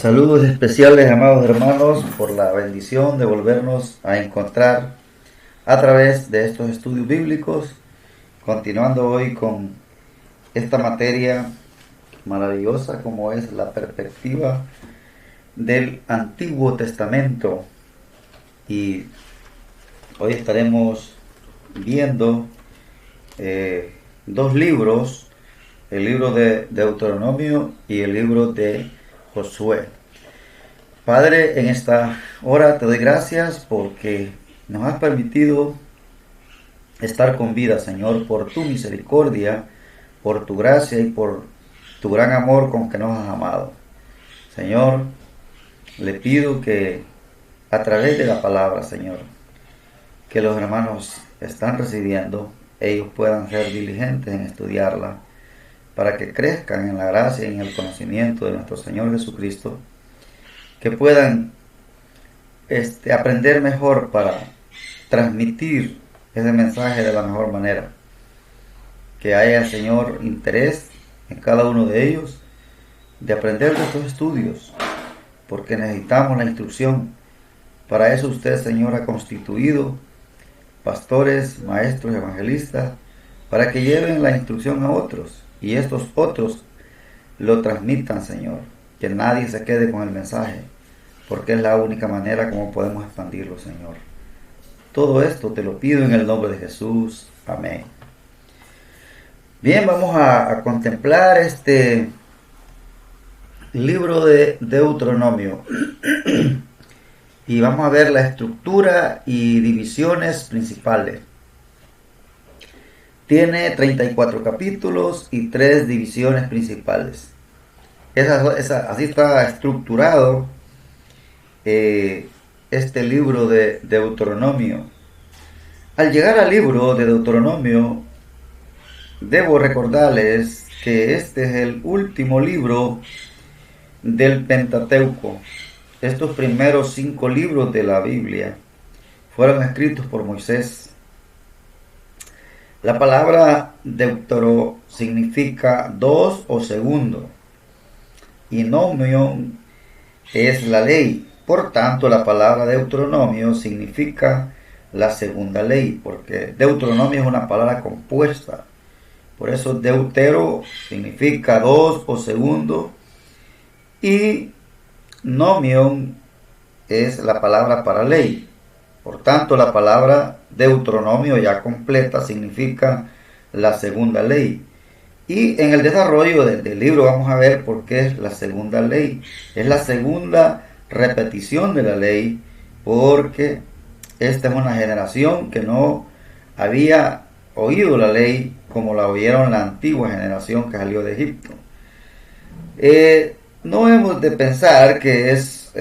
Saludos especiales, amados hermanos, por la bendición de volvernos a encontrar a través de estos estudios bíblicos, continuando hoy con esta materia maravillosa como es la perspectiva del Antiguo Testamento. Y hoy estaremos viendo dos libros, el libro de Deuteronomio y el libro de Josué. Padre, en esta hora te doy gracias porque nos has permitido estar con vida, Señor, por tu misericordia, por tu gracia y por tu gran amor con que nos has amado. Señor, le pido que a través de la palabra, Señor, que los hermanos están recibiendo, ellos puedan ser diligentes en estudiarla, para que crezcan en la gracia y en el conocimiento de nuestro Señor Jesucristo, que puedan aprender mejor para transmitir ese mensaje de la mejor manera. Que haya, Señor, interés en cada uno de ellos de aprender de estos estudios, porque necesitamos la instrucción. Para eso usted, Señor, ha constituido pastores, maestros, evangelistas, para que lleven la instrucción a otros y estos otros lo transmitan, Señor. Que nadie se quede con el mensaje, porque es la única manera como podemos expandirlo, Señor. Todo esto te lo pido en el nombre de Jesús. Amén. Bien, vamos a contemplar este libro de Deuteronomio y vamos a ver la estructura y divisiones principales. Tiene 34 capítulos y 3 divisiones principales. Así está estructurado este libro de Deuteronomio. Al llegar al libro de Deuteronomio, debo recordarles que este es el último libro del Pentateuco. Estos primeros 5 libros de la Biblia fueron escritos por Moisés. La palabra Deutero significa dos o segundo, y nomio es la ley. Por tanto, la palabra Deuteronomio significa la segunda ley, porque Deuteronomio es una palabra compuesta. Por eso deutero significa dos o segundo, y nomion es la palabra para ley. Por tanto, la palabra Deuteronomio ya completa significa la segunda ley. Y en el desarrollo del libro vamos a ver por qué es la segunda ley. Es la segunda repetición de la ley, porque esta es una generación que no había oído la ley como la oyeron la antigua generación que salió de Egipto. No hemos de pensar que es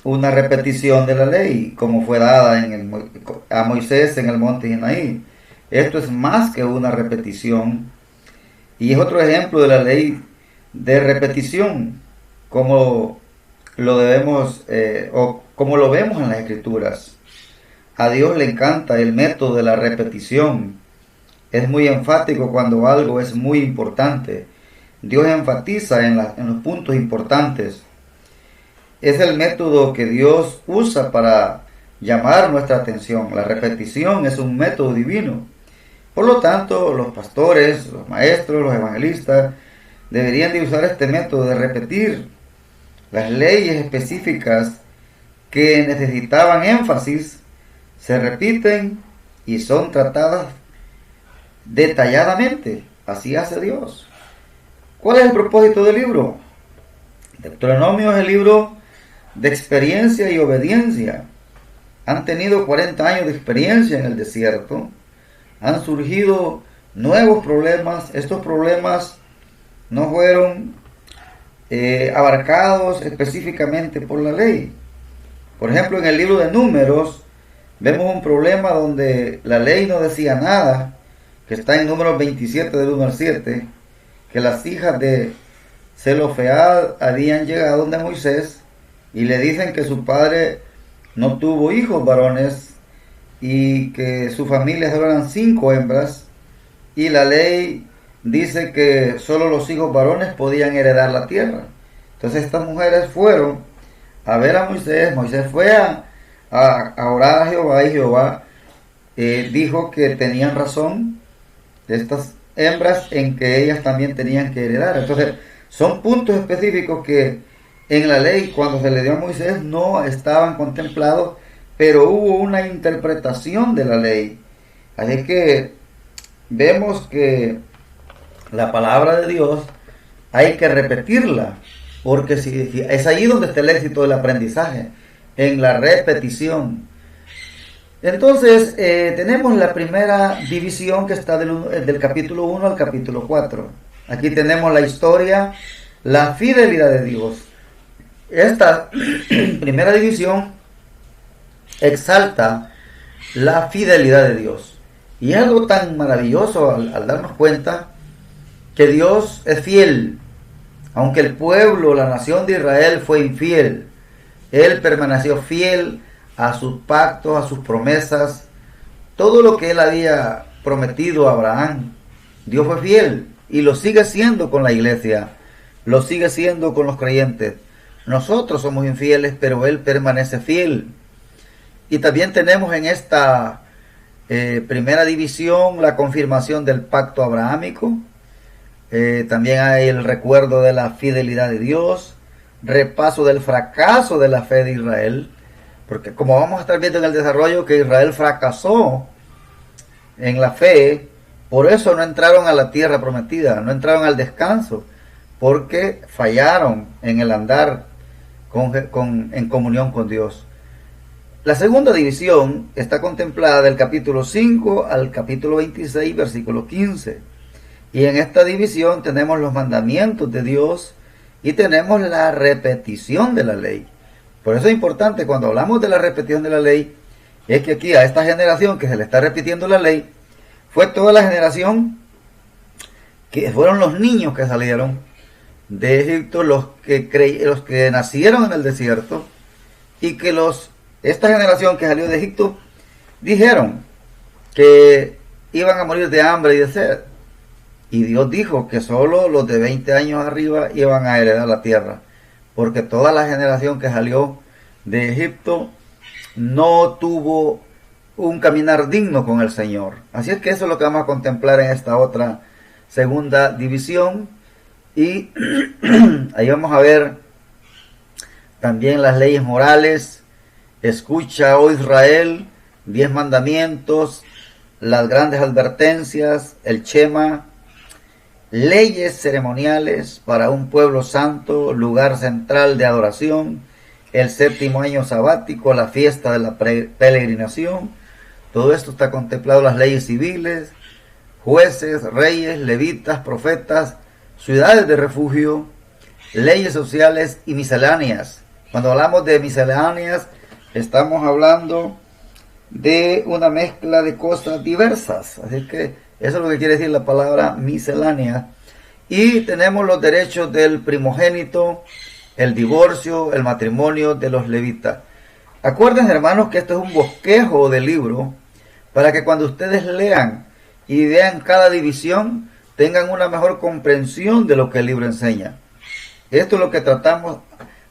una repetición de la ley como fue dada a Moisés en el monte Sinaí. Esto es más que una repetición, y es otro ejemplo de la ley de repetición, como lo debemos o como lo vemos en las Escrituras. A Dios le encanta el método de la repetición. Es muy enfático cuando algo es muy importante. Dios enfatiza en los puntos importantes. Es el método que Dios usa para llamar nuestra atención. La repetición es un método divino. Por lo tanto, los pastores, los maestros, los evangelistas deberían de usar este método de repetir las leyes específicas que necesitaban énfasis. Se repiten y son tratadas detalladamente. Así hace Dios. ¿Cuál es el propósito del libro? Deuteronomio es el libro de experiencia y obediencia. Han tenido 40 años de experiencia en el desierto. Han surgido nuevos problemas. Estos problemas no fueron abarcados específicamente por la ley. Por ejemplo, en el libro de Números vemos un problema donde la ley no decía nada, que está en Números 27 del 1 al 7, que las hijas de Zelofead habían llegado donde Moisés y le dicen que su padre no tuvo hijos varones y que su familia solo eran 5 hembras, y la ley dice que solo los hijos varones podían heredar la tierra. Entonces estas mujeres fueron a ver a Moisés. Moisés fue a orar a Jehová, y Jehová dijo que tenían razón estas hembras en que ellas también tenían que heredar. Entonces son puntos específicos que en la ley, cuando se le dio a Moisés, no estaban contemplados, pero hubo una interpretación de la ley. Así que vemos que la palabra de Dios hay que repetirla, porque si es ahí donde está el éxito del aprendizaje, en la repetición. Entonces tenemos la primera división que está del capítulo 1 al capítulo 4. Aquí tenemos la historia, la fidelidad de Dios. Esta primera división exalta la fidelidad de Dios. Y es algo tan maravilloso al darnos cuenta que Dios es fiel. Aunque el pueblo, la nación de Israel fue infiel, Él permaneció fiel a sus pactos, a sus promesas. Todo lo que Él había prometido a Abraham, Dios fue fiel y lo sigue siendo con la iglesia, lo sigue siendo con los creyentes. Nosotros somos infieles, pero Él permanece fiel. Y también tenemos en esta primera división la confirmación del pacto abrahámico. También hay el recuerdo de la fidelidad de Dios, repaso del fracaso de la fe de Israel, porque como vamos a estar viendo en el desarrollo que Israel fracasó en la fe, por eso no entraron a la tierra prometida, no entraron al descanso, porque fallaron en el andar en comunión con Dios. La segunda división está contemplada del capítulo 5 al capítulo 26, versículo 15. Y en esta división tenemos los mandamientos de Dios y tenemos la repetición de la ley. Por eso es importante cuando hablamos de la repetición de la ley, es que aquí a esta generación que se le está repitiendo la ley, fue toda la generación que fueron los niños que salieron de Egipto, los que nacieron en el desierto, y que esta generación que salió de Egipto dijeron que iban a morir de hambre y de sed. Y Dios dijo que solo los de 20 años arriba iban a heredar la tierra, porque toda la generación que salió de Egipto no tuvo un caminar digno con el Señor. Así es que eso es lo que vamos a contemplar en esta otra segunda división. Y ahí vamos a ver también las leyes morales. Escucha, oh Israel, 10 mandamientos, las grandes advertencias, el Shema, leyes ceremoniales para un pueblo santo, lugar central de adoración, el séptimo año sabático, la fiesta de la peregrinación. Todo esto está contemplado, las leyes civiles, jueces, reyes, levitas, profetas, ciudades de refugio, leyes sociales y misceláneas. Cuando hablamos de misceláneas, estamos hablando de una mezcla de cosas diversas. Así que eso es lo que quiere decir la palabra miscelánea. Y tenemos los derechos del primogénito, el divorcio, el matrimonio de los levitas. Acuérdense, hermanos, que esto es un bosquejo del libro para que cuando ustedes lean y vean cada división tengan una mejor comprensión de lo que el libro enseña. Esto es lo que tratamos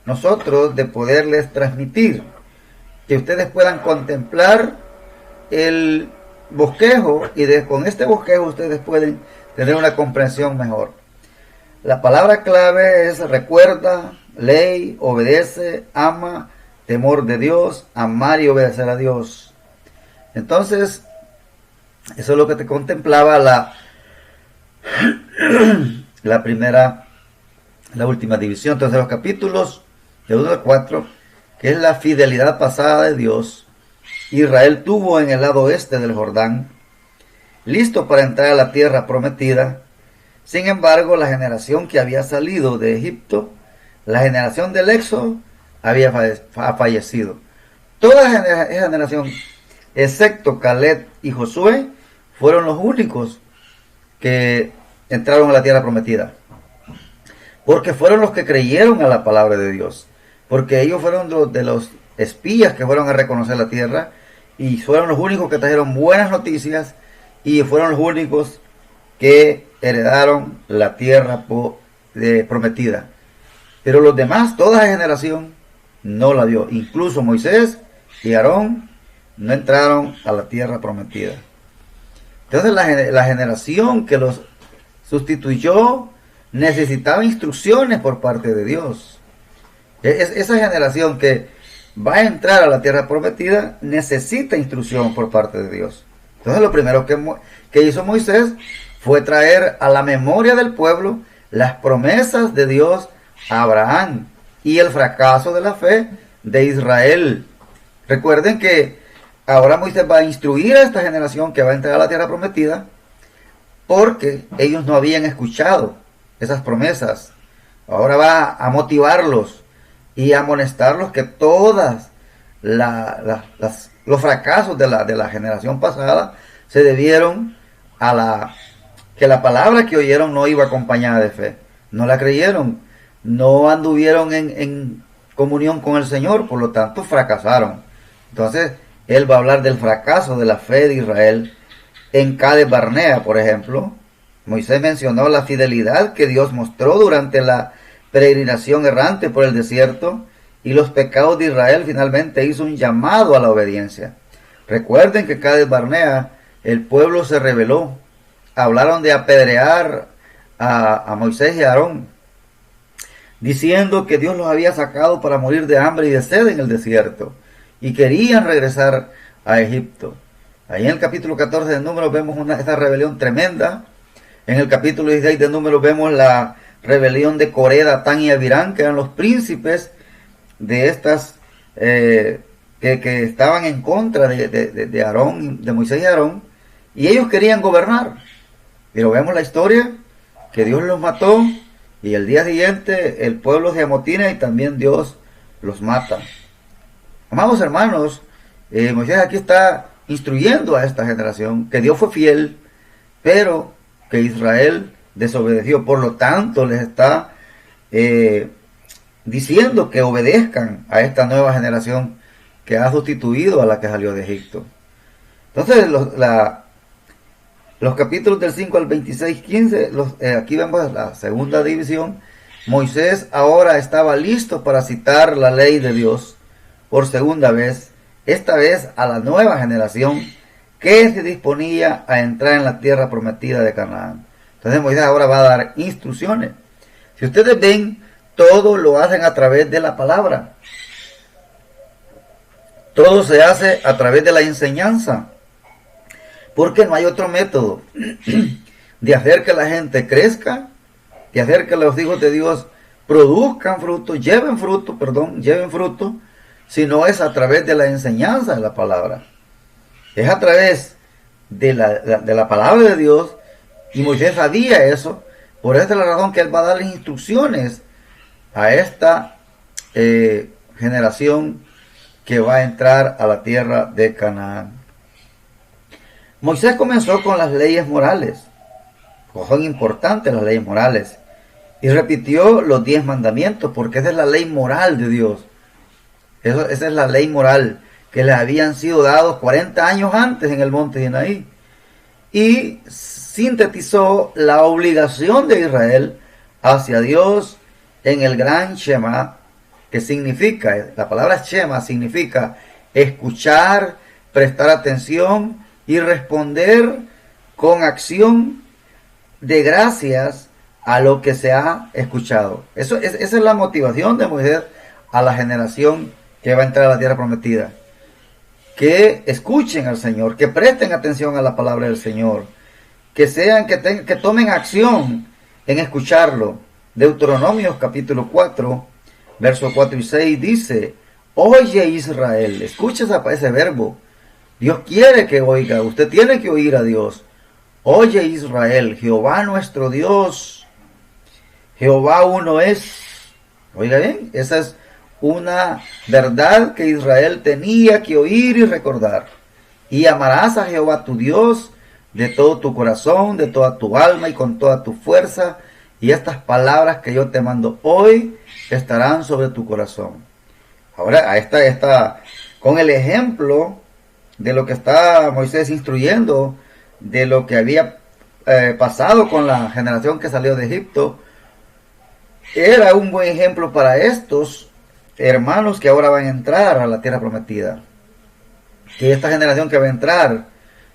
nosotros de poderles transmitir, que ustedes puedan contemplar el bosquejo y con este bosquejo ustedes pueden tener una comprensión mejor. La palabra clave es recuerda, ley, obedece, ama, temor de Dios, amar y obedecer a Dios. Entonces, eso es lo que te contemplaba la última división. Entonces, los capítulos de 1 al 4, que es la fidelidad pasada de Dios, Israel tuvo en el lado oeste del Jordán, listo para entrar a la tierra prometida. Sin embargo, la generación que había salido de Egipto, la generación del Éxodo, había fallecido. Toda esa generación, excepto Caleb y Josué, fueron los únicos que entraron a la tierra prometida, porque fueron los que creyeron a la palabra de Dios, porque ellos fueron de los espías que fueron a reconocer la tierra y fueron los únicos que trajeron buenas noticias y fueron los únicos que heredaron la tierra prometida. Pero los demás, toda esa generación, no la vio. Incluso Moisés y Aarón no entraron a la tierra prometida. Entonces la generación que los sustituyó necesitaba instrucciones por parte de Dios. Esa generación que va a entrar a la tierra prometida necesita instrucción por parte de Dios. Entonces lo primero que hizo Moisés fue traer a la memoria del pueblo las promesas de Dios a Abraham y el fracaso de la fe de Israel. Recuerden que ahora Moisés va a instruir a esta generación que va a entrar a la tierra prometida porque ellos no habían escuchado esas promesas. Ahora va a motivarlos y a amonestarlos que todas los fracasos de la generación pasada se debieron a que la palabra que oyeron no iba acompañada de fe. No la creyeron, no anduvieron en comunión con el Señor, por lo tanto fracasaron. Entonces, él va a hablar del fracaso de la fe de Israel. En Cades Barnea, por ejemplo, Moisés mencionó la fidelidad que Dios mostró durante la peregrinación errante por el desierto, y los pecados de Israel finalmente hizo un llamado a la obediencia. Recuerden que Cades Barnea, el pueblo se rebeló. Hablaron de apedrear a Moisés y a Aarón, diciendo que Dios los había sacado para morir de hambre y de sed en el desierto, y querían regresar a Egipto. Ahí en el capítulo 14 de Números vemos esta rebelión tremenda. En el capítulo 16 de Números vemos la rebelión de Coré, Datán y Abirán, que eran los príncipes de estas que estaban en contra de Aarón, de Moisés y Aarón, y ellos querían gobernar. Pero vemos la historia, que Dios los mató, y el día siguiente el pueblo se amotina y también Dios los mata. Amados hermanos, Moisés aquí está instruyendo a esta generación que Dios fue fiel, pero que Israel desobedeció. Por lo tanto, les está diciendo que obedezcan a esta nueva generación que ha sustituido a la que salió de Egipto. Entonces, los capítulos del 5 al 26, 15, aquí vemos la segunda división. Moisés ahora estaba listo para citar la ley de Dios por segunda vez, esta vez a la nueva generación que se disponía a entrar en la tierra prometida de Canaán. Entonces Moisés ahora va a dar instrucciones. Si ustedes ven, todo lo hacen a través de la palabra. Todo se hace a través de la enseñanza. Porque no hay otro método de hacer que la gente crezca, de hacer que los hijos de Dios produzcan fruto, lleven fruto, si no es a través de la enseñanza de la palabra. Es a través de la palabra de Dios, y Moisés sabía eso. Por esta es la razón que él va a darles instrucciones a esta generación que va a entrar a la tierra de Canaán. Moisés comenzó con las leyes morales, son importantes las leyes morales, y repitió los 10 mandamientos, porque esa es la ley moral de Dios. Esa es la ley moral que le habían sido dados 40 años antes en el monte Sinaí. Y sintetizó la obligación de Israel hacia Dios en el gran Shema, que significa, la palabra Shema significa escuchar, prestar atención y responder con acción de gracias a lo que se ha escuchado. Esa es la motivación de Moisés a la generación que va a entrar a la tierra prometida. Que escuchen al Señor, que presten atención a la palabra del Señor, que tomen acción en escucharlo. Deuteronomios capítulo 4, versos 4 y 6 dice: oye Israel, escucha ese verbo. Dios quiere que oiga, usted tiene que oír a Dios. Oye Israel, Jehová nuestro Dios, Jehová uno es. Oiga bien, esa es una verdad que Israel tenía que oír y recordar. Y amarás a Jehová tu Dios de todo tu corazón, de toda tu alma y con toda tu fuerza. Y estas palabras que yo te mando hoy estarán sobre tu corazón. Ahora, con el ejemplo de lo que está Moisés instruyendo, de lo que había pasado con la generación que salió de Egipto, era un buen ejemplo para estos hermanos que ahora van a entrar a la tierra prometida. Que esta generación que va a entrar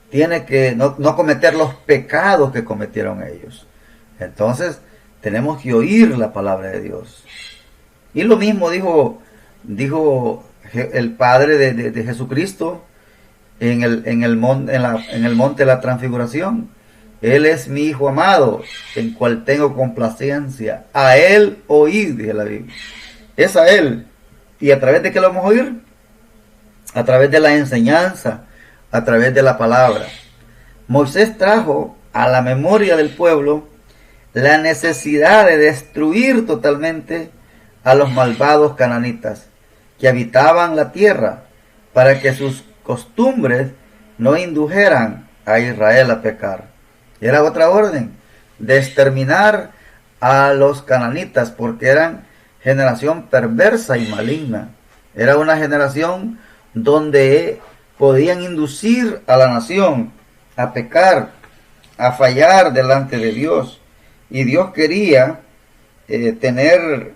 tiene que no cometer los pecados que cometieron ellos. Entonces, tenemos que oír la palabra de Dios. Y lo mismo dijo el Padre de Jesucristo en el monte de la transfiguración. Él es mi Hijo amado, en cual tengo complacencia. A Él oíd, dice la Biblia. Es a Él. ¿Y a través de qué lo vamos a oír? A través de la enseñanza, a través de la palabra. Moisés trajo a la memoria del pueblo la necesidad de destruir totalmente a los malvados cananitas que habitaban la tierra, para que sus costumbres no indujeran a Israel a pecar. Era otra orden, de exterminar a los cananitas, porque eran generación perversa y maligna. Era una generación donde podían inducir a la nación a pecar, a fallar delante de Dios. Y Dios quería tener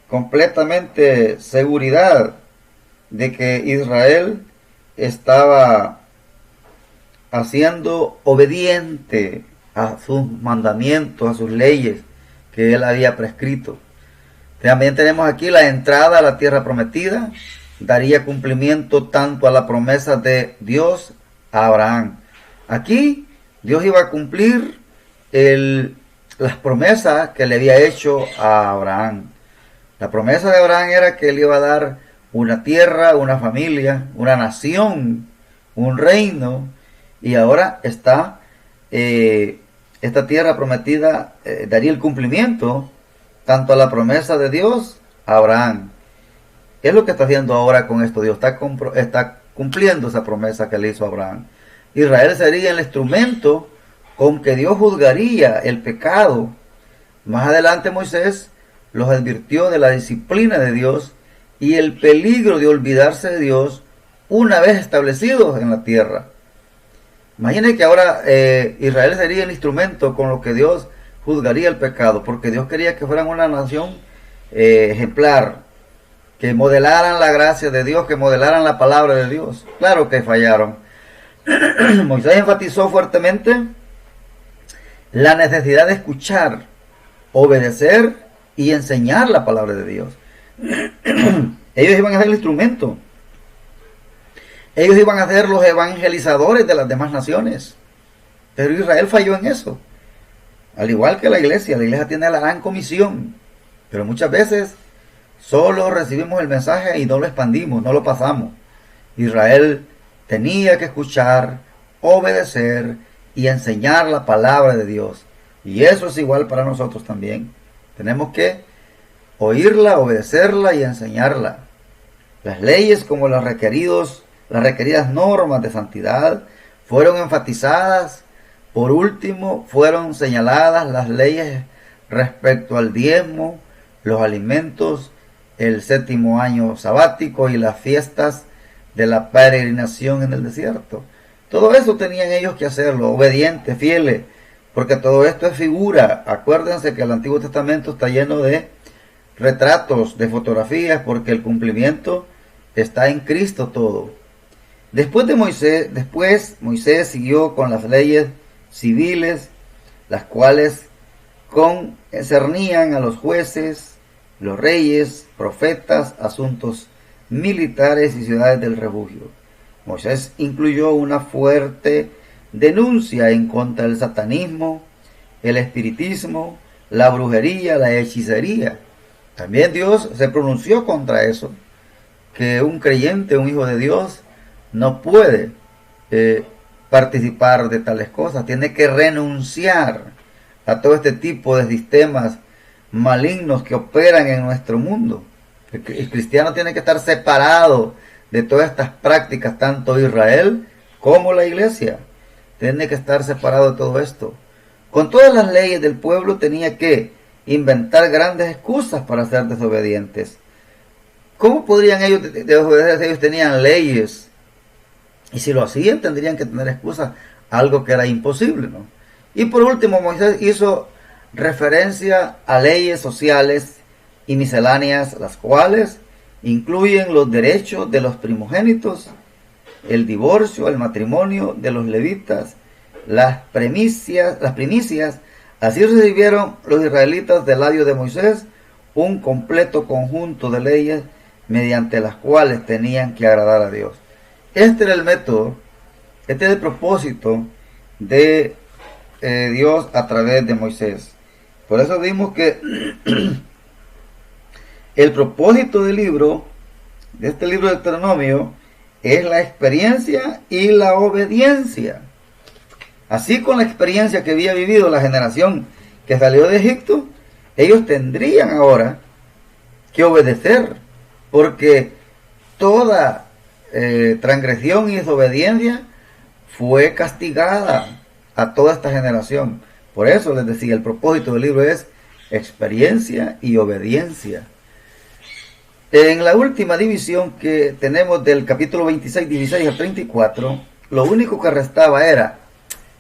completamente seguridad de que Israel estaba haciendo obediente a sus mandamientos, a sus leyes que él había prescrito. También tenemos aquí la entrada a la tierra prometida. Daría cumplimiento tanto a la promesa de Dios a Abraham. Aquí Dios iba a cumplir las promesas que le había hecho a Abraham. La promesa de Abraham era que él iba a dar una tierra, una familia, una nación, un reino. Y ahora esta tierra prometida daría el cumplimiento tanto a la promesa de Dios a Abraham. ¿Qué es lo que está haciendo ahora con esto Dios? Está cumpliendo esa promesa que le hizo a Abraham. Israel sería el instrumento con que Dios juzgaría el pecado. Más adelante Moisés los advirtió de la disciplina de Dios y el peligro de olvidarse de Dios una vez establecidos en la tierra. Imaginen que ahora Israel sería el instrumento con lo que Dios juzgaría el pecado, porque Dios quería que fueran una nación ejemplar, que modelaran la gracia de Dios, que modelaran la palabra de Dios. Claro que fallaron. Moisés enfatizó fuertemente la necesidad de escuchar, obedecer y enseñar la palabra de Dios. Ellos iban a ser el instrumento. Ellos iban a ser los evangelizadores de las demás naciones. Pero Israel falló en eso. Al igual que la iglesia tiene la gran comisión. Pero muchas veces solo recibimos el mensaje y no lo expandimos, no lo pasamos. Israel tenía que escuchar, obedecer y enseñar la palabra de Dios. Y eso es igual para nosotros también. Tenemos que oírla, obedecerla y enseñarla. Las leyes como las requeridas normas de santidad fueron enfatizadas. Por último, fueron señaladas las leyes respecto al diezmo, los alimentos, el 7º año sabático y las fiestas de la peregrinación en el desierto. Todo eso tenían ellos que hacerlo, obedientes, fieles, porque todo esto es figura. Acuérdense que el Antiguo Testamento está lleno de retratos, de fotografías, porque el cumplimiento está en Cristo todo. Después Moisés siguió con las leyes civiles, las cuales concernían a los jueces, los reyes, profetas, asuntos militares y ciudades del refugio. Moisés incluyó una fuerte denuncia en contra del satanismo, el espiritismo, la brujería, la hechicería. También Dios se pronunció contra eso, que un creyente, un hijo de Dios, no puede participar de tales cosas. Tiene que renunciar a todo este tipo de sistemas malignos que operan en nuestro mundo. El cristiano tiene que estar separado de todas estas prácticas, tanto Israel como la iglesia. Tiene que estar separado de todo esto. Con todas las leyes del pueblo tenía que inventar grandes excusas para ser desobedientes. ¿Cómo podrían ellos desobedecer si ellos tenían leyes? Y si lo hacían, tendrían que tener excusas, algo que era imposible, ¿no? Y por último, Moisés hizo referencia a leyes sociales y misceláneas, las cuales incluyen los derechos de los primogénitos, el divorcio, el matrimonio de los levitas, las primicias. Así recibieron los israelitas del labio de Moisés un completo conjunto de leyes mediante las cuales tenían que agradar a Dios. Este era el método, este es el propósito de Dios a través de Moisés. Por eso vimos que el propósito del libro, de este libro de Deuteronomio, es la experiencia y la obediencia. Así, con la experiencia que había vivido la generación que salió de Egipto, ellos tendrían ahora que obedecer, porque toda transgresión y desobediencia fue castigada a toda esta generación. Por eso les decía, el propósito del libro es experiencia y obediencia. En la última división que tenemos del capítulo 26, 16 al 34, lo único que restaba era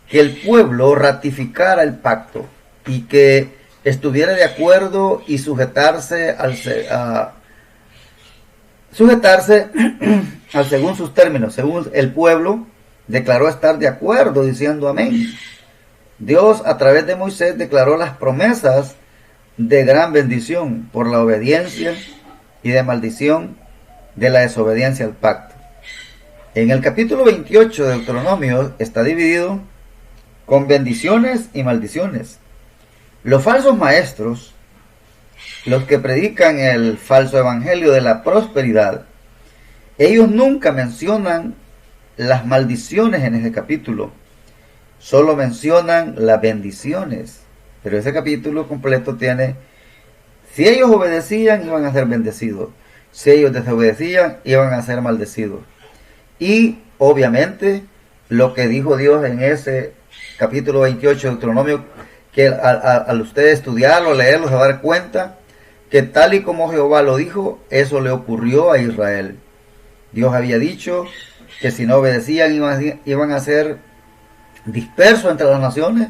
que el pueblo ratificara el pacto y que estuviera de acuerdo y sujetarse al según sus términos. Según el pueblo declaró estar de acuerdo, diciendo amén. Dios, a través de Moisés, declaró las promesas de gran bendición por la obediencia y de maldición de la desobediencia al pacto. En el capítulo 28 de Deuteronomio está dividido con bendiciones y maldiciones. Los falsos maestros, los que predican el falso evangelio de la prosperidad, ellos nunca mencionan las maldiciones en ese capítulo, solo mencionan las bendiciones. Pero ese capítulo completo tiene: si ellos obedecían, iban a ser bendecidos; si ellos desobedecían, iban a ser maldecidos. Y obviamente lo que dijo Dios en ese capítulo 28 de Deuteronomio, que al usted estudiarlo, leerlo, se va a dar cuenta que tal y como Jehová lo dijo, eso le ocurrió a Israel. Dios había dicho que si no obedecían iban a ser dispersos entre las naciones,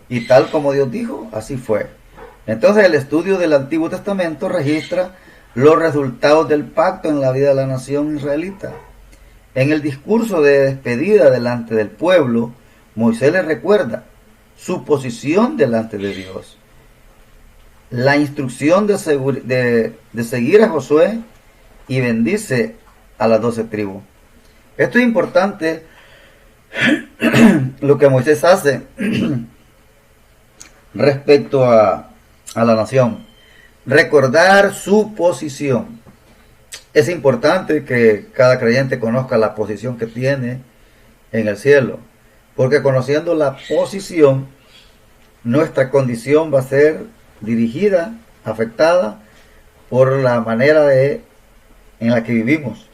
y tal como Dios dijo, así fue. Entonces el estudio del Antiguo Testamento registra los resultados del pacto en la vida de la nación israelita. En el discurso de despedida delante del pueblo, Moisés les recuerda su posición delante de Dios, la instrucción de seguir a Josué, y bendice a las 12 tribus. Esto es importante, lo que Moisés hace respecto a la nación. Recordar su posición. Es importante que cada creyente conozca la posición que tiene en el cielo, porque conociendo la posición, nuestra condición va a ser dirigida, afectada por la manera en la que vivimos.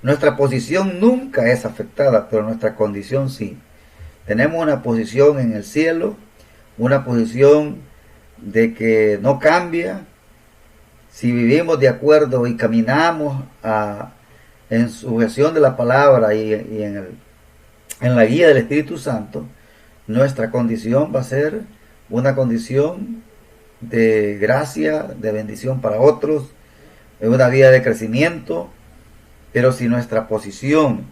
Nuestra posición nunca es afectada, pero nuestra condición sí. Tenemos una posición en el cielo, una posición de que no cambia. Si vivimos de acuerdo y caminamos en sujeción de la palabra y en la guía del Espíritu Santo, nuestra condición va a ser una condición de gracia, de bendición para otros, una vida de crecimiento. Pero si nuestra posición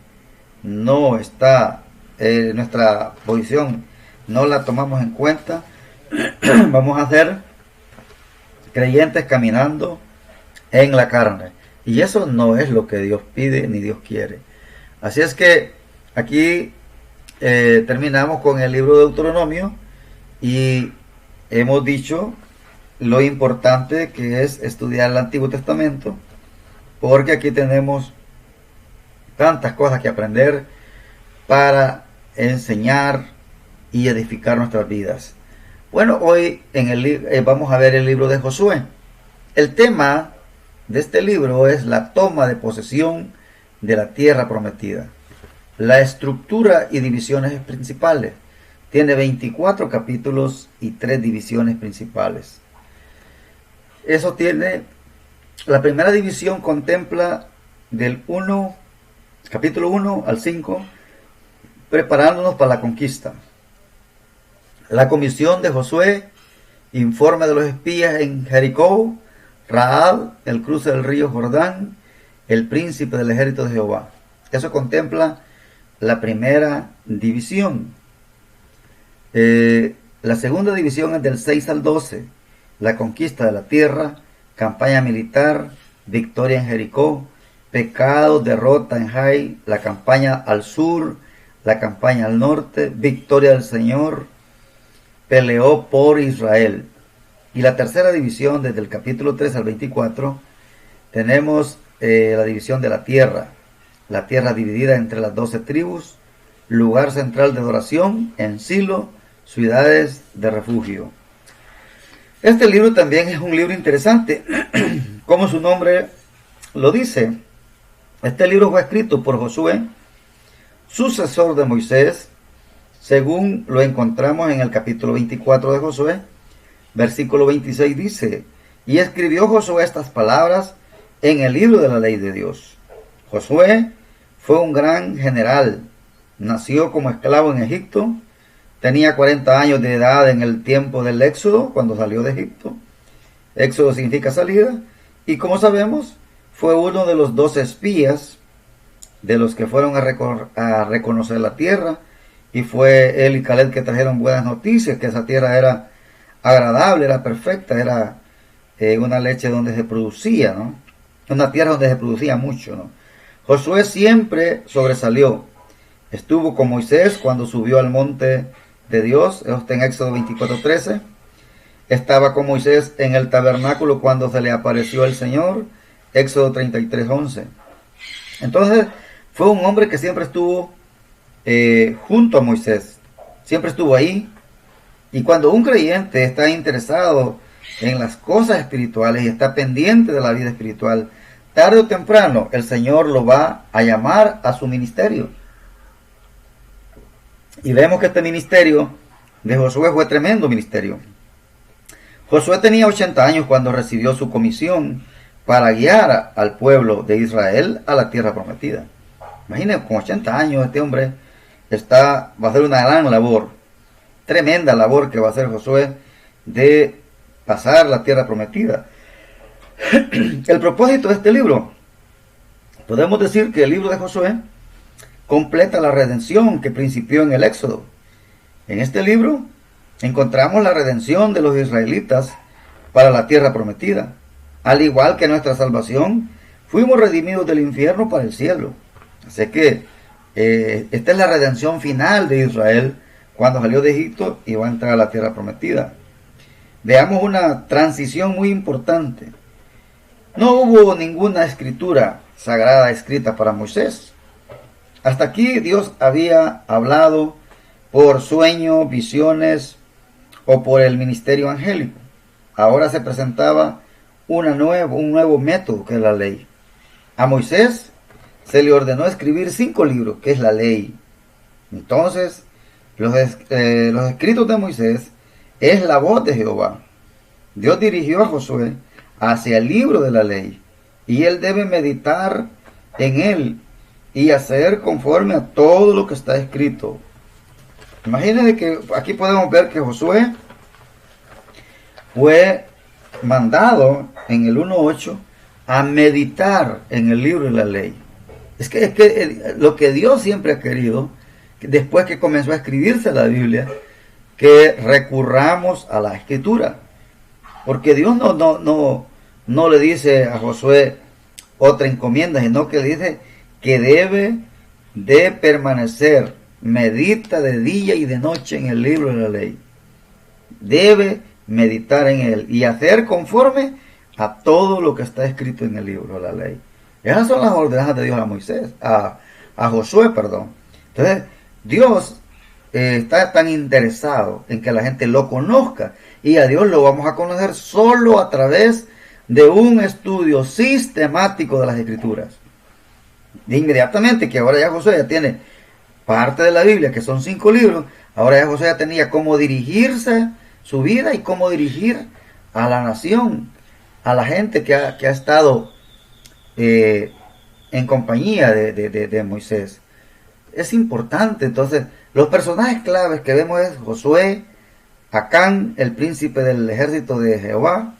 no está, nuestra posición no la tomamos en cuenta, vamos a ser creyentes caminando en la carne. Y eso no es lo que Dios pide ni Dios quiere. Así es que aquí terminamos con el libro de Deuteronomio, y hemos dicho lo importante que es estudiar el Antiguo Testamento, porque aquí tenemos tantas cosas que aprender para enseñar y edificar nuestras vidas. Bueno, hoy vamos a ver el libro de Josué. El tema de este libro es la toma de posesión de la tierra prometida. La estructura y divisiones principales. Tiene 24 capítulos y 3 divisiones principales. Eso tiene, la primera división contempla del capítulo 1 al 5, preparándonos para la conquista. La comisión de Josué informe de los espías en Jericó, Rahab, el cruce del río Jordán, el príncipe del ejército de Jehová. Eso contempla la primera división. La segunda división es del 6 al 12, la conquista de la tierra, campaña militar, victoria en Jericó, pecado, derrota en Jai, la campaña al sur, la campaña al norte, victoria del Señor, peleó por Israel. Y la tercera división, desde el capítulo 3 al 24, tenemos la división de la tierra dividida entre las 12 tribus, lugar central de adoración en Silo, ciudades de refugio. Este libro también es un libro interesante, como su nombre lo dice. Este libro fue escrito por Josué, sucesor de Moisés, según lo encontramos en el capítulo 24 de Josué, versículo 26 dice: y escribió Josué estas palabras en el libro de la ley de Dios. Josué fue un gran general, nació como esclavo en Egipto, tenía 40 años de edad en el tiempo del Éxodo, cuando salió de Egipto. Éxodo significa salida, y como sabemos, fue uno de los 12 espías de los que fueron a reconocer la tierra, y fue él y Caleb que trajeron buenas noticias, que esa tierra era agradable, era perfecta, era una leche donde se producía, ¿no? Una tierra donde se producía mucho, ¿no? Josué siempre sobresalió. Estuvo con Moisés cuando subió al monte de Dios, esto está en Éxodo 24:13. Estaba con Moisés en el tabernáculo cuando se le apareció el Señor, Éxodo 33:11. Entonces, fue un hombre que siempre estuvo junto a Moisés, siempre estuvo ahí. Y cuando un creyente está interesado en las cosas espirituales y está pendiente de la vida espiritual, tarde o temprano el Señor lo va a llamar a su ministerio. Y vemos que este ministerio de Josué fue tremendo ministerio. Josué tenía 80 años cuando recibió su comisión para guiar al pueblo de Israel a la tierra prometida. Imaginen, con 80 años este hombre va a hacer una gran labor, tremenda labor que va a hacer Josué de pasar la tierra prometida. El propósito de este libro, podemos decir que el libro de Josué completa la redención que principió en el Éxodo. En este libro encontramos la redención de los israelitas para la tierra prometida. Al igual que nuestra salvación, fuimos redimidos del infierno para el cielo. Así que esta es la redención final de Israel cuando salió de Egipto y va a entrar a la tierra prometida. Veamos una transición muy importante. No hubo ninguna escritura sagrada escrita para Moisés. Hasta aquí Dios había hablado por sueños, visiones o por el ministerio angélico. Ahora se presentaba un nuevo método, que es la ley. A Moisés se le ordenó escribir 5 libros, que es la ley. Entonces, los escritos de Moisés es la voz de Jehová. Dios dirigió a Josué hacia el libro de la ley, y él debe meditar en él y hacer conforme a todo lo que está escrito. Imagínense que aquí podemos ver que Josué fue mandado en el 1:8 a meditar en el libro de la ley. Es que lo que Dios siempre ha querido, después que comenzó a escribirse la Biblia, que recurramos a la escritura. Porque Dios no le dice a Josué otra encomienda, sino que le dice que debe de permanecer, medita de día y de noche en el libro de la ley. Debe meditar en él y hacer conforme a todo lo que está escrito en el libro de la ley. Esas son las ordenanzas de Dios a Moisés, a Josué, perdón. Entonces, Dios está tan interesado en que la gente lo conozca, y a Dios lo vamos a conocer solo a través de un estudio sistemático de las Escrituras. De inmediatamente que ahora ya Josué ya tiene parte de la Biblia, que son 5 libros, ahora ya Josué ya tenía cómo dirigirse su vida y cómo dirigir a la nación, a la gente que ha estado en compañía de Moisés. Es importante. Entonces, los personajes claves que vemos es Josué, Acán, el príncipe del ejército de Jehová,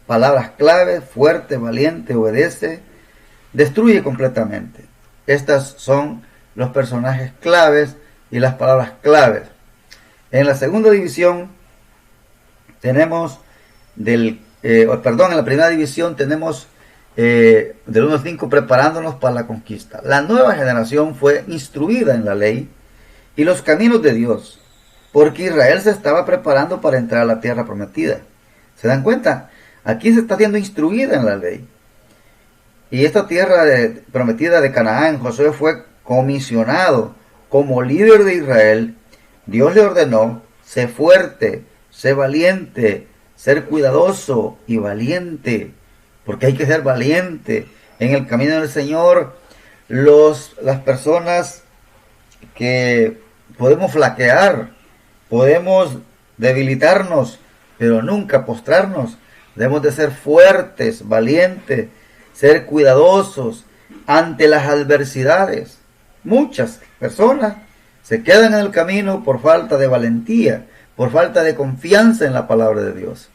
palabras claves: fuerte, valiente, obedece, destruye completamente. Estas son los personajes claves y las palabras claves. En la segunda división tenemos en la primera división tenemos del 1 al 5 preparándonos para la conquista. La nueva generación fue instruida en la ley y los caminos de Dios, porque Israel se estaba preparando para entrar a la tierra prometida. ¿Se dan cuenta? Aquí se está siendo instruida en la ley. Y esta tierra prometida de Canaán, Josué fue comisionado como líder de Israel. Dios le ordenó: sé fuerte, sé valiente, ser cuidadoso y valiente, porque hay que ser valiente en el camino del Señor. Las personas que podemos flaquear, podemos debilitarnos, pero nunca postrarnos. Debemos de ser fuertes, valientes, ser cuidadosos ante las adversidades. Muchas personas se quedan en el camino por falta de valentía, por falta de confianza en la palabra de Dios.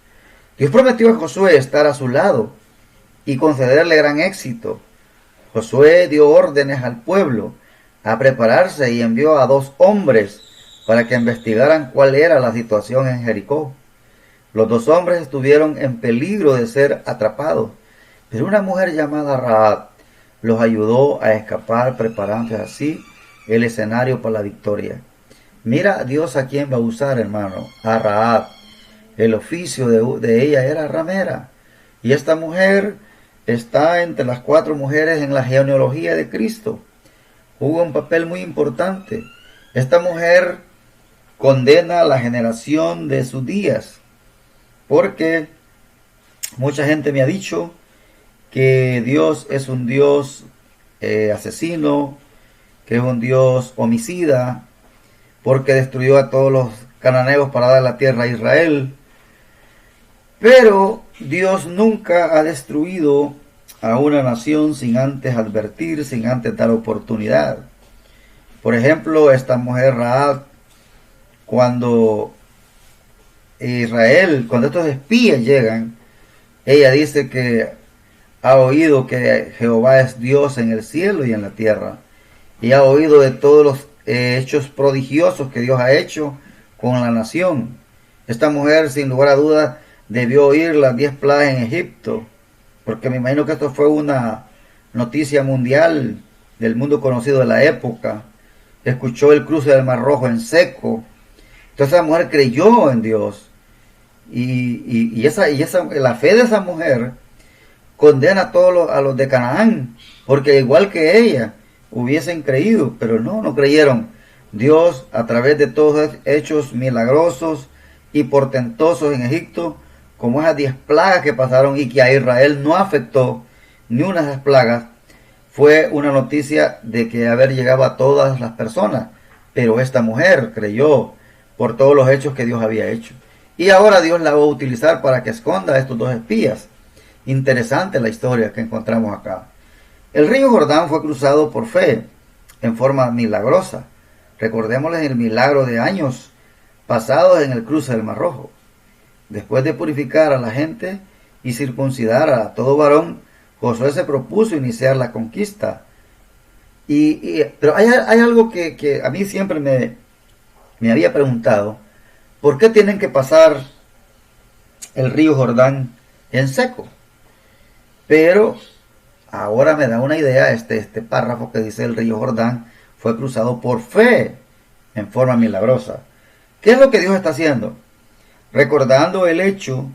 Dios prometió a Josué estar a su lado y concederle gran éxito. Josué dio órdenes al pueblo a prepararse y envió a 2 hombres para que investigaran cuál era la situación en Jericó. Los 2 hombres estuvieron en peligro de ser atrapados, pero una mujer llamada Rahab los ayudó a escapar, preparándose así el escenario para la victoria. Mira Dios a quién va a usar, hermano: a Rahab. El oficio de ella era ramera, y esta mujer está entre las 4 mujeres en la genealogía de Cristo. Jugó un papel muy importante. Esta mujer condena la generación de sus días, porque mucha gente me ha dicho que Dios es un Dios asesino, que es un Dios homicida, porque destruyó a todos los cananeos para dar la tierra a Israel. Pero Dios nunca ha destruido a una nación sin antes advertir, sin antes dar oportunidad. Por ejemplo, esta mujer Rahab, cuando estos espías llegan, ella dice que ha oído que Jehová es Dios en el cielo y en la tierra, y ha oído de todos los hechos prodigiosos que Dios ha hecho con la nación. Esta mujer, sin lugar a dudas, debió oír las 10 plagas en Egipto, porque me imagino que esto fue una noticia mundial del mundo conocido de la época. Escuchó el cruce del Mar Rojo en seco. Entonces esa mujer creyó en Dios, y la fe de esa mujer condena a todos a los de Canaán, porque igual que ella hubiesen creído, pero no creyeron. Dios, a través de todos hechos milagrosos y portentosos en Egipto, como esas 10 plagas que pasaron y que a Israel no afectó ni una de esas plagas, fue una noticia de que haber llegado a todas las personas. Pero esta mujer creyó por todos los hechos que Dios había hecho. Y ahora Dios la va a utilizar para que esconda a estos 2 espías. Interesante la historia que encontramos acá. El río Jordán fue cruzado por fe, en forma milagrosa. Recordémosles el milagro de años pasados en el cruce del Mar Rojo. Después de purificar a la gente y circuncidar a todo varón, Josué se propuso iniciar la conquista. Pero hay algo que a mí siempre me había preguntado: ¿por qué tienen que pasar el río Jordán en seco? Pero ahora me da una idea este párrafo que dice: el río Jordán fue cruzado por fe en forma milagrosa. ¿Qué es lo que Dios está haciendo? Recordando el hecho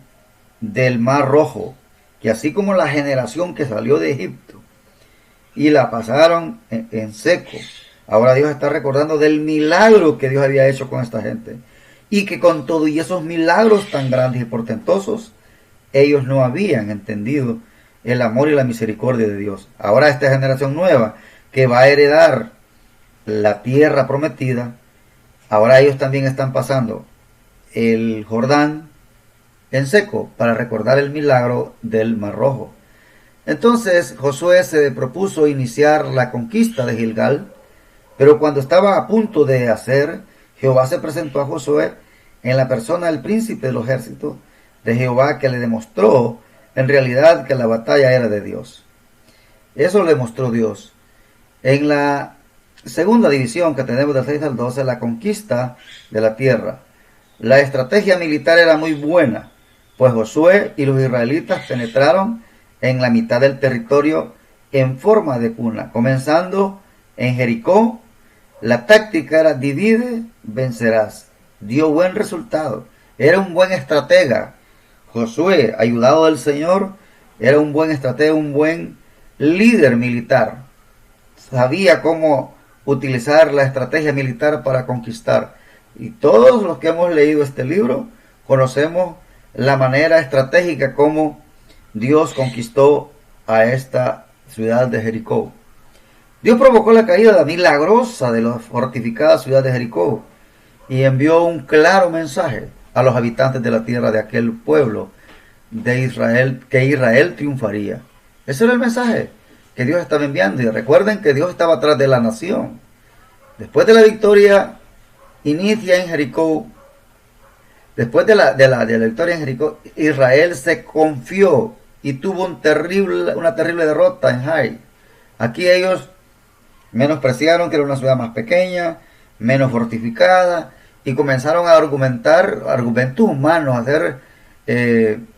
del Mar Rojo, que así como la generación que salió de Egipto y la pasaron en seco, ahora Dios está recordando del milagro que Dios había hecho con esta gente, y que con todo y esos milagros tan grandes y portentosos, ellos no habían entendido el amor y la misericordia de Dios. Ahora esta generación nueva que va a heredar la tierra prometida, ahora ellos también están pasando el Jordán en seco para recordar el milagro del Mar Rojo. Entonces Josué se propuso iniciar la conquista de Gilgal, pero cuando estaba a punto de hacer, Jehová se presentó a Josué en la persona del príncipe del ejército de Jehová, que le demostró en realidad que la batalla era de Dios. Eso lo demostró Dios. En la segunda división que tenemos del 6 al 12, la conquista de la tierra. La estrategia militar era muy buena, pues Josué y los israelitas penetraron en la mitad del territorio en forma de cuna, comenzando en Jericó. La táctica era divide, vencerás. Dio buen resultado. Era un buen estratega. Josué, ayudado del Señor, era un buen estratega, un buen líder militar. Sabía cómo utilizar la estrategia militar para conquistar. Y todos los que hemos leído este libro conocemos la manera estratégica como Dios conquistó a esta ciudad de Jericó. Dios provocó la caída milagrosa de la fortificada ciudad de Jericó y envió un claro mensaje a los habitantes de la tierra de aquel pueblo de Israel, que Israel triunfaría. Ese era el mensaje que Dios estaba enviando. Y recuerden que Dios estaba atrás de la nación. Después de la victoria inicia en Jericó, después de la victoria en Jericó, Israel se confió y tuvo una terrible derrota en Jai. Aquí ellos menospreciaron que era una ciudad más pequeña, menos fortificada, y comenzaron a argumentos humanos,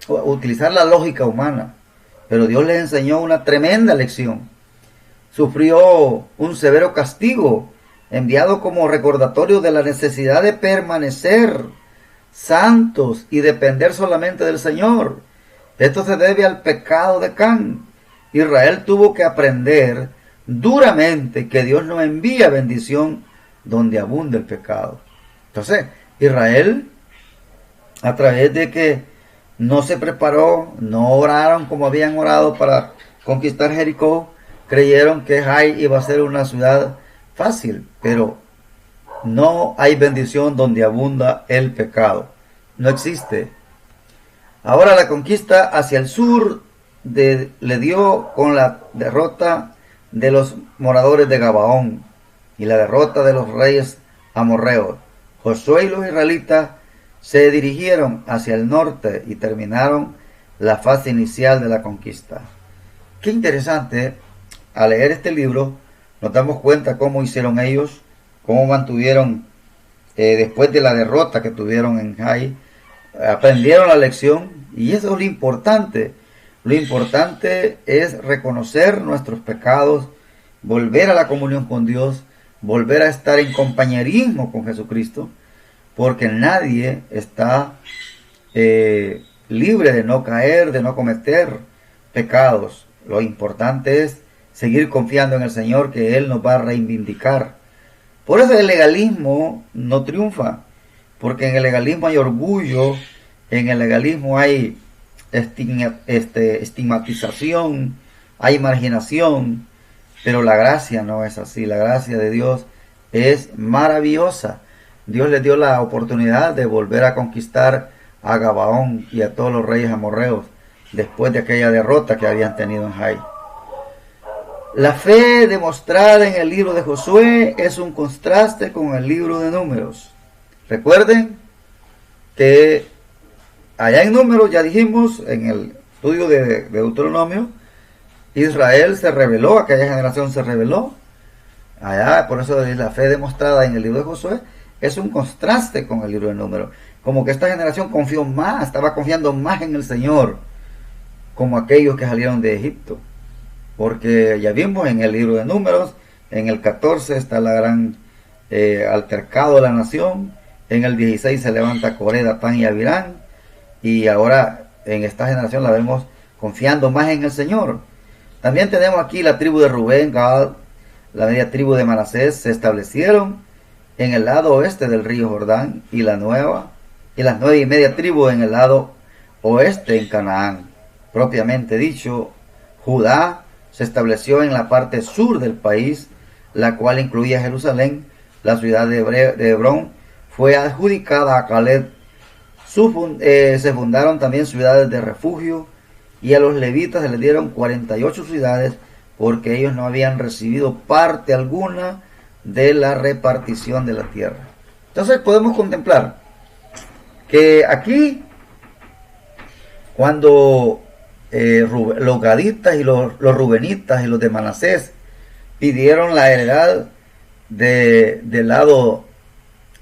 utilizar la lógica humana. Pero Dios les enseñó una tremenda lección. Sufrió un severo castigo, enviado como recordatorio de la necesidad de permanecer santos y depender solamente del Señor. Esto se debe al pecado de Can. Israel tuvo que aprender duramente que Dios no envía bendición donde abunda el pecado. Entonces, Israel, a través de que no se preparó, no oraron como habían orado para conquistar Jericó, creyeron que Jai iba a ser una ciudad fácil, pero no hay bendición donde abunda el pecado. No existe. Ahora la conquista hacia el sur le dio con la derrota de los moradores de Gabaón y la derrota de los reyes amorreos. Josué y los israelitas se dirigieron hacia el norte y terminaron la fase inicial de la conquista. Qué interesante, al leer este libro nos damos cuenta cómo hicieron ellos, cómo mantuvieron, después de la derrota que tuvieron en Jai, aprendieron la lección, y eso es lo importante. Lo importante es reconocer nuestros pecados, volver a la comunión con Dios, volver a estar en compañerismo con Jesucristo, porque nadie está libre de no caer, de no cometer pecados. Lo importante es seguir confiando en el Señor, que Él nos va a reivindicar. Por eso el legalismo no triunfa, porque en el legalismo hay orgullo, en el legalismo hay estigmatización, hay marginación, pero la gracia no es así. La gracia de Dios es maravillosa. Dios les dio la oportunidad de volver a conquistar a Gabaón y a todos los reyes amorreos después de aquella derrota que habían tenido en Jai. La fe demostrada en el libro de Josué es un contraste con el libro de Números. Recuerden que allá en Números, ya dijimos en el estudio de Deuteronomio, Israel se rebeló, aquella generación se rebeló. Allá, por eso la fe demostrada en el libro de Josué es un contraste con el libro de Números. Como que esta generación confió más, estaba confiando más en el Señor, como aquellos que salieron de Egipto. Porque ya vimos en el libro de Números, en el 14 está la gran altercado de la nación, en el 16 se levanta Coré, Datán y Abirán, y ahora en esta generación la vemos confiando más en el Señor. También tenemos aquí la tribu de Rubén, Gad, la media tribu de Manasés, se establecieron en el lado oeste del río Jordán, y las 9.5 tribus en el lado oeste en Canaán. Propiamente dicho, Judá se estableció en la parte sur del país, la cual incluía Jerusalén. La ciudad de Hebrón fue adjudicada a Caleb. Se fundaron también ciudades de refugio, y a los levitas se les dieron 48 ciudades, porque ellos no habían recibido parte alguna de la repartición de la tierra. Entonces podemos contemplar Que aquí, cuando los gaditas y los rubenitas y los de Manasés pidieron la heredad del lado,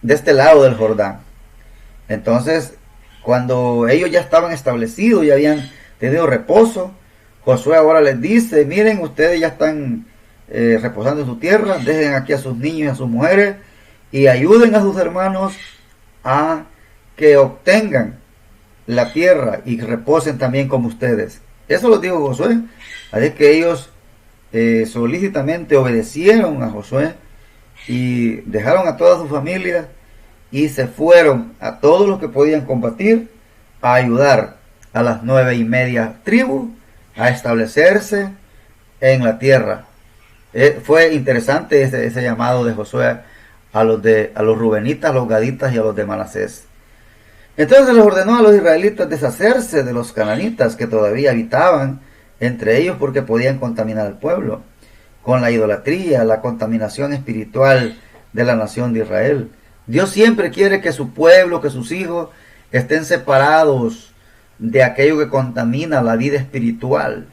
de este lado del Jordán. Entonces, cuando ellos ya estaban establecidos, ya habían tenido reposo, Josué ahora les dice, miren, ustedes ya están reposando en su tierra, dejen aquí a sus niños y a sus mujeres y ayuden a sus hermanos a que obtengan la tierra y reposen también como ustedes. Eso lo dijo Josué. Así que ellos solícitamente obedecieron a Josué y dejaron a toda su familia y se fueron a todos los que podían combatir a ayudar a las 9:30 tribus a establecerse en la tierra. Fue interesante ese llamado de Josué a los rubenitas, a los gaditas y a los de Manasés. Entonces les ordenó a los israelitas deshacerse de los cananitas que todavía habitaban entre ellos porque podían contaminar al pueblo con la idolatría, la contaminación espiritual de la nación de Israel. Dios siempre quiere que su pueblo, que sus hijos estén separados de aquello que contamina la vida espiritual.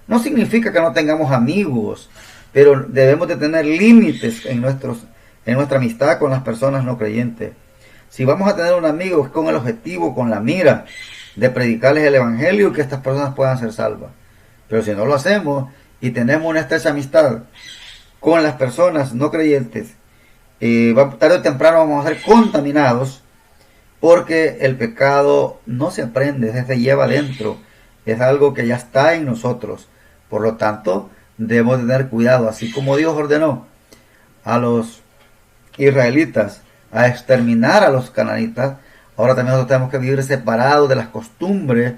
No significa que no tengamos amigos, pero debemos de tener límites en nuestra amistad con las personas no creyentes. Si vamos a tener un amigo, es con el objetivo, con la mira de predicarles el evangelio y que estas personas puedan ser salvas. Pero si no lo hacemos y tenemos una estrecha amistad con las personas no creyentes, tarde o temprano vamos a ser contaminados, porque el pecado no se aprende, se lleva adentro, es algo que ya está en nosotros. Por lo tanto, debemos tener cuidado, así como Dios ordenó a los israelitas a exterminar a los cananitas, ahora también nosotros tenemos que vivir separados de las costumbres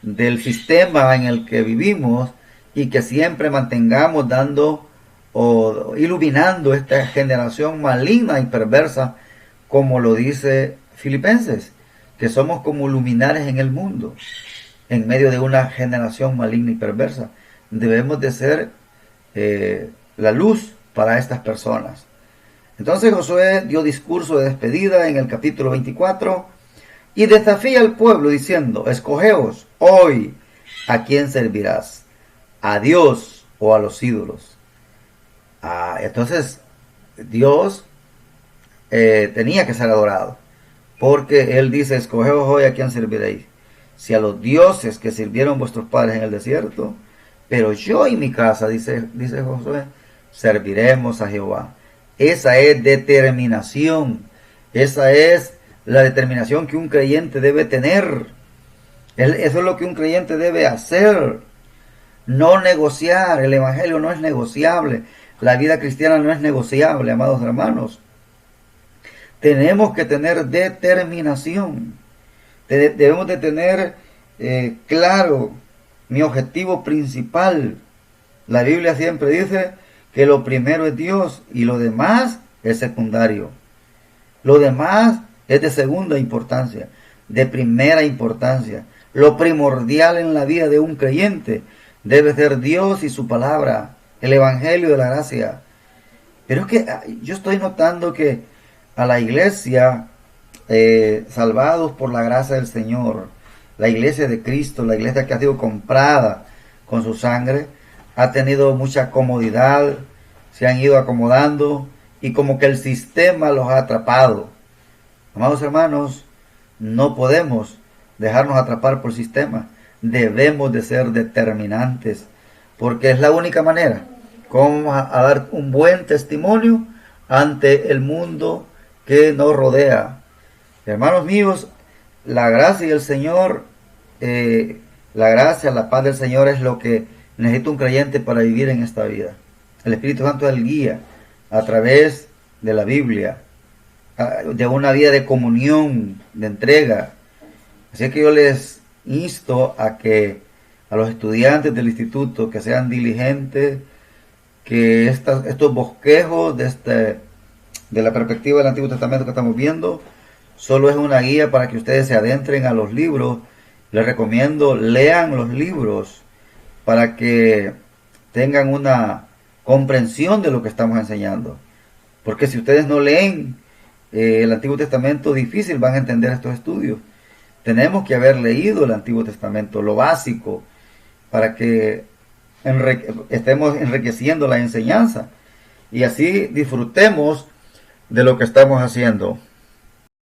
del sistema en el que vivimos y que siempre mantengamos dando o iluminando esta generación maligna y perversa, como lo dice Filipenses, que somos como luminares en el mundo, en medio de una generación maligna y perversa. Debemos de ser la luz para estas personas. Entonces Josué dio discurso de despedida en el capítulo 24 y desafía al pueblo diciendo, escogeos hoy a quién servirás, a Dios o a los ídolos. Entonces Dios tenía que ser adorado, porque él dice, escogeos hoy a quién serviréis, si a los dioses que sirvieron vuestros padres en el desierto, pero yo y mi casa, dice Josué, serviremos a Jehová. Esa es determinación, esa es la determinación que un creyente debe tener. Eso es lo que un creyente debe hacer, no negociar. El evangelio no es negociable, la vida cristiana no es negociable, amados hermanos. Tenemos que tener determinación, debemos de tener claro mi objetivo principal. La Biblia siempre dice que lo primero es Dios y lo demás es secundario. Lo demás es de segunda importancia, de primera importancia. Lo primordial en la vida de un creyente debe ser Dios y su palabra, el evangelio de la gracia. Pero es que yo estoy notando que a la iglesia, salvados por la gracia del Señor, la iglesia de Cristo, la iglesia que ha sido comprada con su sangre, ha tenido mucha comodidad, se han ido acomodando y como que el sistema los ha atrapado. Amados hermanos, no podemos dejarnos atrapar por el sistema. Debemos de ser determinantes, porque es la única manera como vamos a dar un buen testimonio ante el mundo que nos rodea. Hermanos míos, la gracia y el Señor, la gracia, la paz del Señor es lo que necesita un creyente para vivir en esta vida. El Espíritu Santo es el guía a través de la Biblia, de una vida de comunión, de entrega. Así que yo les insto a los estudiantes del instituto que sean diligentes, que estos bosquejos de la perspectiva del Antiguo Testamento que estamos viendo solo es una guía para que ustedes se adentren a los libros. Les recomiendo lean los libros para que tengan una comprensión de lo que estamos enseñando, porque si ustedes no leen el Antiguo Testamento difícil van a entender estos estudios. Tenemos que haber leído el Antiguo Testamento, lo básico, para que estemos enriqueciendo la enseñanza y así disfrutemos de lo que estamos haciendo.